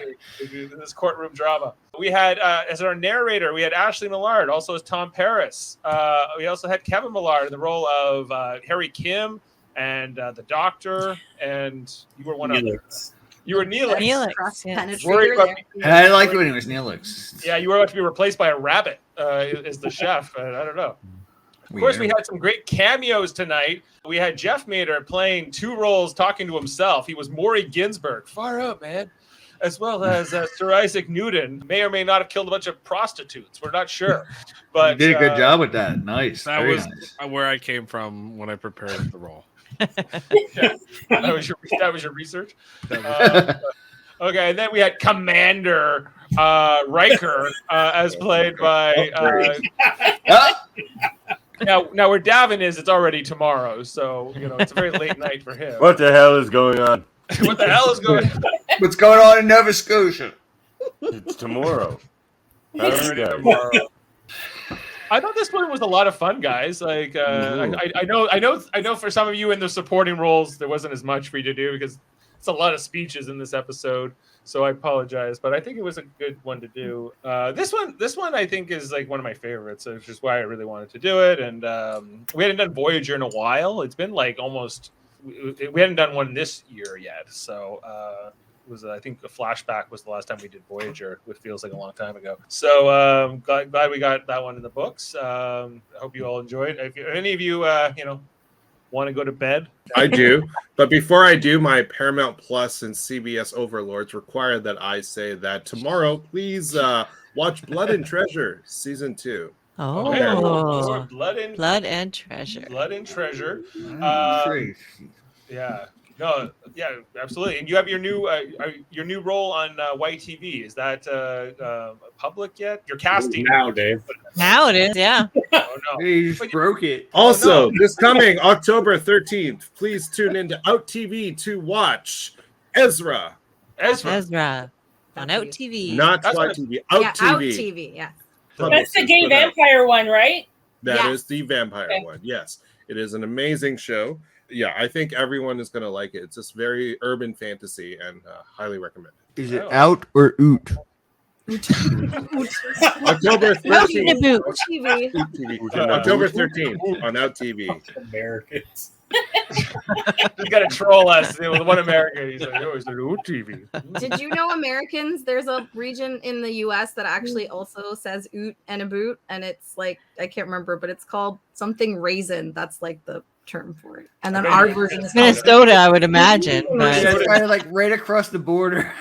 me in this courtroom drama. We had as our narrator, we had Ashley Millard, also as Tom Paris. We also had Kevin Millard in the role of Harry Kim and the Doctor, and you were one of them. You were Neelix. I liked when it was Neelix. Yeah, you were about to be replaced by a rabbit as the chef. I don't know. Of course, we had some great cameos tonight. We had Jeff Mader playing two roles, talking to himself. He was Maury Ginsburg. Far out, man. As well as Sir Isaac Newton. May or may not have killed a bunch of prostitutes. We're not sure. But you did a good job with that. Nice. That Very was nice. where I came from when I prepared the role. Yeah, that was your research. Okay, and then we had Commander Riker, as played by. Now where Davin is, it's already tomorrow, so it's a very late night for him. What the hell is going on? What the hell is going on? What's going on in Nova Scotia? It's tomorrow. Tomorrow. I thought this one was a lot of fun, guys. Like, I know. For some of you in the supporting roles, there wasn't as much for you to do because it's a lot of speeches in this episode. So I apologize, but I think it was a good one to do. This one, I think is like one of my favorites, which is why I really wanted to do it. And we hadn't done Voyager in a while. It's been like almost. We hadn't done one this year yet, so. I think a flashback was the last time we did Voyager, which feels like a long time ago. So glad we got that one in the books. I hope you all enjoyed. If any of you want to go to bed, I do. But before I do, my Paramount Plus and CBS overlords require that I say that tomorrow, please watch Blood and Treasure season 2. Oh, okay. Blood and Treasure. Blood and Treasure. Yeah. No, yeah, absolutely. And you have your new role on YTV. Is that public yet? You're casting now, Dave. Now it is, yeah. Oh no, you just broke it. Also, this coming October 13th, please tune into Out TV to watch Ezra. Ezra on Out TV. Not YTV. Out TV. Out TV. Yeah. That's the gay vampire one, right? That is the vampire one. Yes, it is an amazing show. Yeah, I think everyone is going to like it. It's just very urban fantasy and highly recommended. Is it out or oot? October 13th. TV. October 13th on Out TV. Americans. You got to troll us with one American. He's like, "Oh, it's an Out TV." Did you know Americans? There's a region in the U.S. that actually also says oot and a boot, and it's like I can't remember, but it's called something raisin. That's like the term for it. And then our version is called Minnesota, I would imagine. But Yeah, it's kind of like right across the border.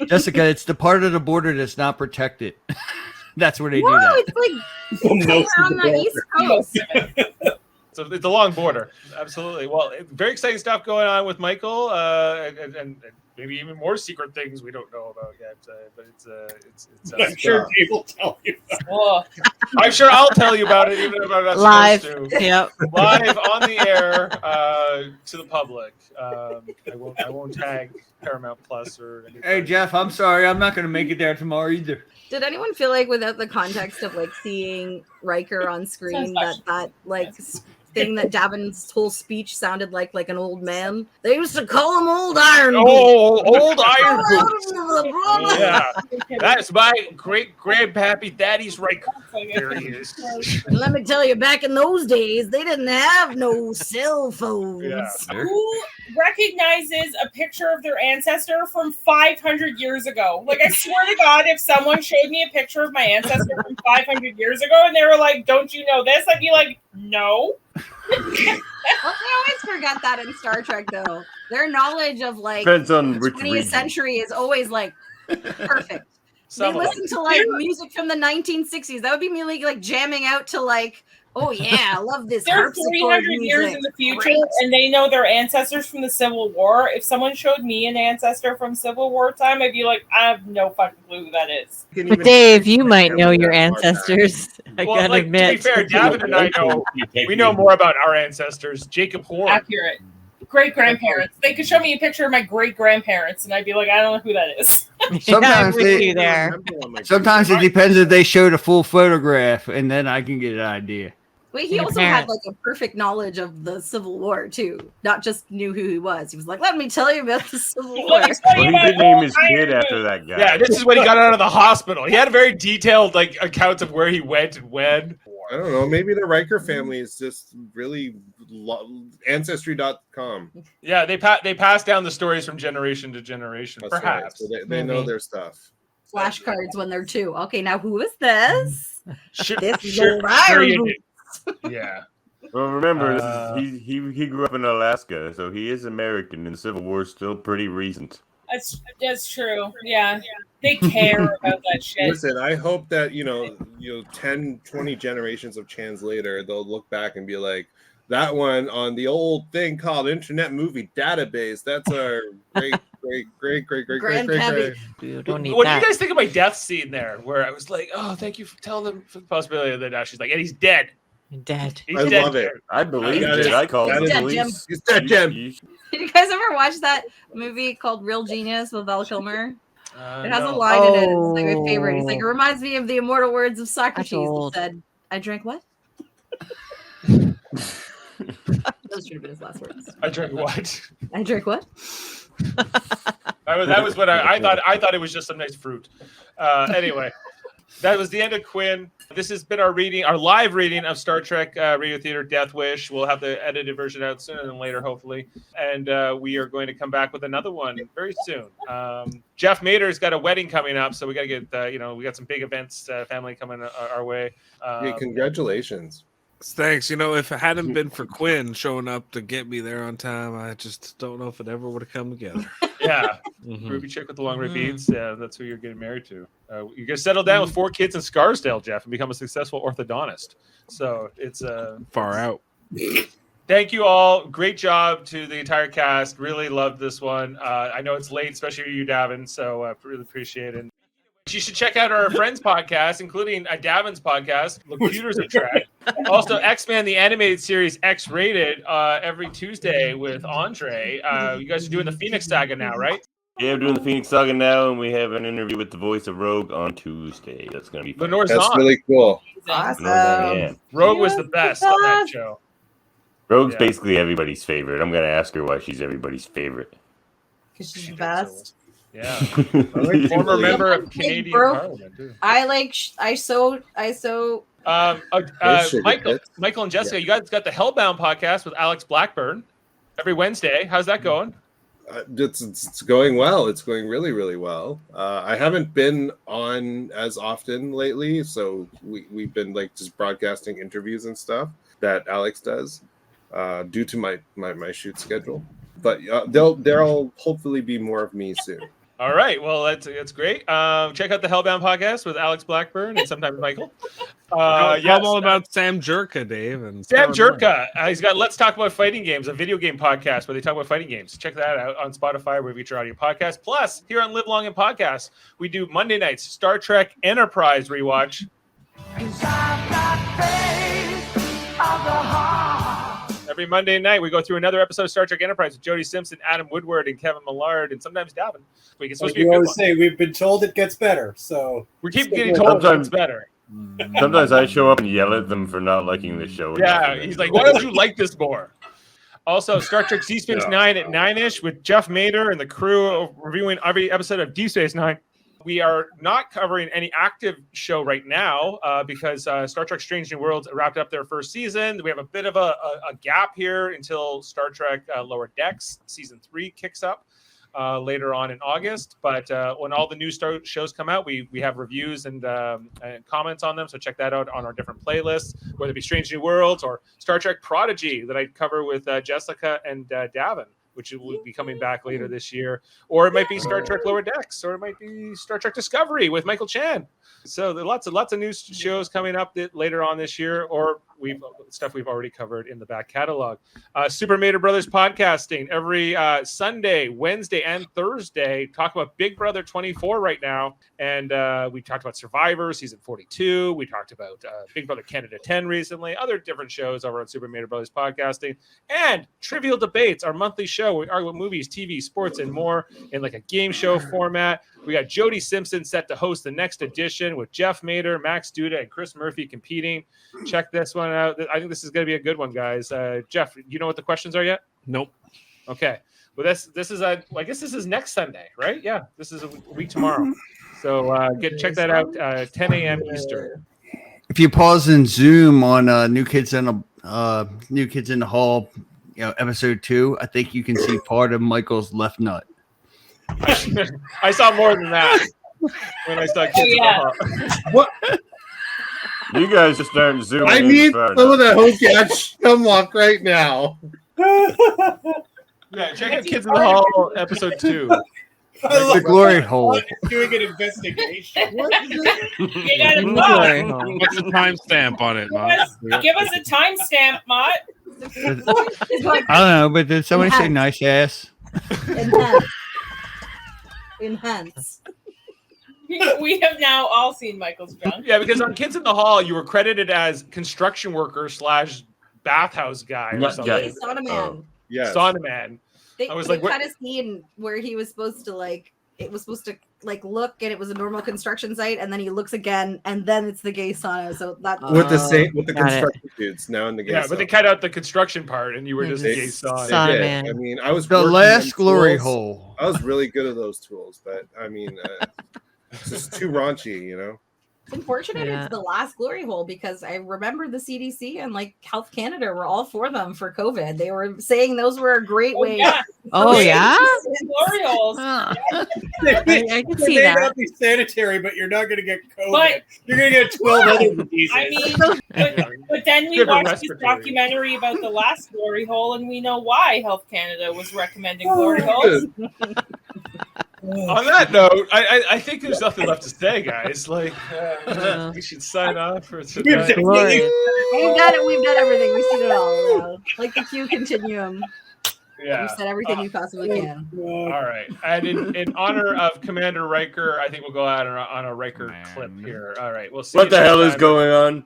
Jessica, it's the part of the border that's not protected. That's where they do Whoa, that. it's like on the East Coast. So it's a long border. Absolutely. Well, very exciting stuff going on with Michael, and maybe even more secret things we don't know about yet. But it's I'm sure Dave will tell you. I'm sure I'll tell you about it, even if I'm not live. supposed to. Yep. Live on the air to the public. I won't tag Paramount Plus or anything. Hey, Jeff, I'm sorry. I'm not going to make it there tomorrow either. Did anyone feel like without the context of like seeing Riker on screen that like thing that Davin's whole speech sounded like an old man? They used to call him Old Iron Boots. Oh, Old Iron Boots. Yeah, that's my great grandpappy Thaddeus Riker. There he is. And let me tell you, back in those days, they didn't have no cell phones. Yeah. Who recognizes a picture of their ancestor from 500 years ago? Like, I swear to God, if someone showed me a picture of my ancestor from 500 years ago and they were like, "Don't you know this?" I'd be like, "No." Well, I always forget that in Star Trek, though. Their knowledge of like Depends on the which 20th region. century is always like perfect. They listen to like music from the 1960s. That would be me like jamming out to like, oh yeah, I love this. They're harpsichord 300 music. years in the future, Great. and they know their ancestors from the Civil War. If someone showed me an ancestor from Civil War time, I'd be like, I have no fucking clue who that is. But Dave, you might know your ancestors. I Well, gotta like, admit. to be fair, Davin and I know we know more about our ancestors. Jacob Horn. Accurate. Great grandparents. They could show me a picture of my great grandparents, and I'd be like, I don't know who that is. Sometimes with you there. Sometimes it depends if they show the full photograph, and then I can get an idea. Wait, he Your also had parents. like a perfect knowledge of the Civil War too. Not just knew who he was. He was like, "Let me tell you about the Civil War." Let me tell Well, you he about did name Old his Iron kid Boots. after that guy. Yeah, this is when he got out of the hospital. He had a very detailed like accounts of where he went and when. I don't know. Maybe the Riker family is just really ancestry.com. Yeah, they pass down the stories from generation to generation. That's right. Perhaps. So they know their stuff. Flashcards when they're two. Okay, now who is this? Sure, This is sure, Old sure Iron you Boots. did. Yeah. Well, remember, he grew up in Alaska, so he is American, and the Civil War is still pretty recent. That's true. Yeah. They care about that shit. Listen, I hope that, 10, 20 generations of Chans later, they'll look back and be like, that one on the old thing called Internet Movie Database. That's our great. You don't need What that. do you guys think of my death scene there? Where I was like, "Oh, thank you for telling them for the possibility." And then now she's like, "And he's dead. You're dead. He's I dead." love it. I believe That it. is- I called that the is- police. He's dead, Jim. Did you guys ever watch that movie called Real Genius with Val Kilmer? It has a No. line in it. It's like my favorite. He's like, it reminds me of the immortal words of Socrates. He old. said, "I drank what?" Those should have been his last words. I drank what? I drank what? That was what I thought. I thought it was just some nice fruit. Anyway, that was the end of Quinn. This has been our live reading of Star Trek Radio Theater Death Wish. We'll have the edited version out sooner than later, hopefully. And we are going to come back with another one very soon. Jeff Mader's got a wedding coming up, so we got to get, we got some big events, family coming our way. Hey, congratulations. Thanks. If it hadn't been for Quinn showing up to get me there on time, I just don't know if it ever would have come together. Yeah. Mhm. Ruby chick with the long repeats. Yeah, that's who you're getting married to. You're going to settle down with 4 kids in Scarsdale, Jeff, and become a successful orthodontist. So it's Far out. Thank you all. Great job to the entire cast. Really loved this one. I know it's late, especially you, Davin. So really appreciate it. You should check out our friends' podcast, including Davin's podcast, Computers of Trek. Also, X-Men, the animated series X-Rated, every Tuesday with Andre. You guys are doing the Phoenix Saga now, right? Yeah, we're doing the Phoenix Saga now, and we have an interview with the voice of Rogue on Tuesday. That's going to be fun. Lenore That's Zahn. really cool. Awesome. Yeah. Rogue was the best on that show. Rogue's Yeah. basically everybody's favorite. I'm going to ask her why she's everybody's favorite. Because she's the best. Yeah. like Former Julie. member of Big Canadian bro. Parliament, too. I so Yes, Michael and Jessica, you guys got the Hellbound podcast with Alex Blackburn every Wednesday. How's that going? It's going well. It's going really, really well. I haven't been on as often lately, so we've been like just broadcasting interviews and stuff. that Alex does, due to my shoot schedule. But there'll hopefully be more of me soon. All right. Well, that's great. Check out the Hellbound podcast with Alex Blackburn and sometimes Michael. Tell them all about Sam Jerka, Dave. And Sam Jerka. He's got Let's Talk About Fighting Games, a video game podcast where they talk about fighting games. Check that out on Spotify, where we feature audio podcasts. Plus, here on Live Long and Podcast, we do Monday nights Star Trek Enterprise rewatch. Every Monday night, we go through another episode of Star Trek Enterprise with Jody Simpson, Adam Woodward, and Kevin Millard, and sometimes Davin. It's supposed to be a you good always one. say, we've been told it gets better, so We keep getting told that it's better. Sometimes I show up and yell at them for not liking the show. Yeah, he's like, why don't you like this more? Also, Star Trek Deep Space Nine at 9-ish with Jeff Mader and the crew reviewing every episode of Deep Space Nine. We are not covering any active show right now because Star Trek Strange New Worlds wrapped up their first season. We have a bit of a gap here until Star Trek Lower Decks Season 3 kicks up later on in August. But when all the new shows come out, we have reviews and comments on them. So check that out on our different playlists, whether it be Strange New Worlds or Star Trek Prodigy that I cover with Jessica and Davin, which will be coming back later this year. Or it might be Star Trek Lower Decks, or it might be Star Trek Discovery with Michael Chan. So there are lots of new shows coming up later on this year, or stuff we've already covered in the back catalog. Super Mater Brothers podcasting every Sunday, Wednesday, and Thursday. Talk about Big Brother 24 right now, and we talked about Survivor season 42. We talked about Big Brother Canada 10 recently. Other different shows over on Super Mater Brothers podcasting, and Trivial Debates, our monthly show. We argue about movies, TV, sports, and more in like a game show format. We got Jody Simpson set to host the next edition with Jeff Mader, Max Duda, and Chris Murphy competing. Check this one out. I think this is going to be a good one, guys. Jeff, you know what the questions are yet? Nope. Okay. Well, this is I guess this is next Sunday, right? Yeah, this is a week tomorrow. So check that out. 10 a.m. Eastern. If you pause and zoom on New Kids in the Hall, episode 2, I think you can see part of Michael's left nut. I saw more than that when I saw Kids in the Hall. What? You guys just aren't zooming. I need some of that Hokage Hemlock right now. Yeah, check out Kids in the Hall episode 2. The glory hole. Doing an investigation. You gotta look. What's the timestamp on it, Mott? Give us a timestamp, Mott. I don't know, but did somebody say nice ass? Enhance. We have now all seen Michael's junk. Yeah, because on Kids in the Hall, you were credited as construction worker / bathhouse guy or something. Sauna man. Yeah. Sauna man. They I was like, had a scene where he was supposed to look, and it was a normal construction site, and then he looks again, and then it's the gay sauna. So that with the construction dudes now in the gay. Yeah, but they cut out the construction part, and you were just gay sauna. Sauna man. I mean, I was The working last on glory tools. hole. I was really good at those tools, but I mean, it's just too raunchy, you know. It's unfortunate Yeah. it's the last glory hole, because I remember the CDC and Health Canada were all for them for COVID. They were saying those were a great way. Yeah. Oh, yeah? Glory holes. Huh. They I can may see that. not be sanitary, but you're not going to get COVID. But- You're going to get 12 other diseases. I mean, but then we Give a watched this respiratory. documentary about the last glory hole, and we know why Health Canada was recommending glory holes. On that note, I think there's nothing left to say, guys. We should sign off for tonight. Glory. We've done it. We've done everything. We've seen it all. Now. Like the Q continuum. Yeah. You've said everything you possibly can. All right. And in honor of Commander Riker, I think we'll go out on a Riker clip here. All right. We'll see. What you the next hell is time. going on?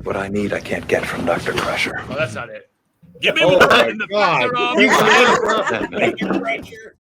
What I need, I can't get from Dr. Crusher. Oh, that's not it. Give me Oh the my in the God. bathroom. You got it, bro.